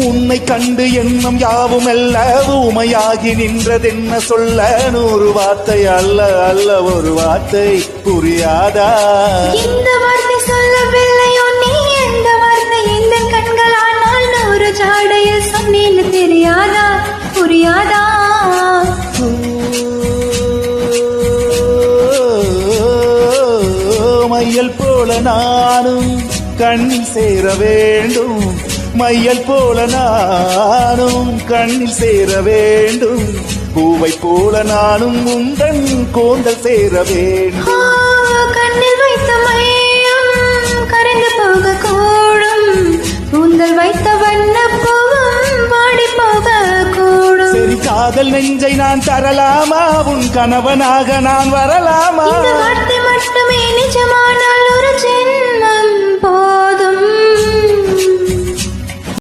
உன்னை கண்டு எண்ணம் யாவும் அல்ல ஊமையாகி நின்றதென்ன சொல்ல 100 வார்த்தை அல்ல அல்ல ஒரு வார்த்தை புரியாதா இந்த வார்த்தை சொல்லவில்லையோ நீ எந்த வார்த்தை இந்த கண்களானால் 100 ஜாடையில் சொன்னேன்னு தெரியாதா புரியாதா மையல் போல நானும் கண்ணில் சேர வேண்டும் மையல் போல நானும் கண்ணில் சேர வேண்டும் பூவை போல நானும் உந்தன் கோந்தல் சேர வேண்டும் கண்ணில் வைத்த மையம் கரைந்து போக கூடும் கூந்தல் வைத்த வண்ண பூவும் வாடி போக கூடும் சரி காதல் நெஞ்சை நான் தரலாமா உன் கணவனாக நான் வரலாமா இந்த வார்த்தை மட்டுமே நிஜமானால் ஒரு ஜென்மம்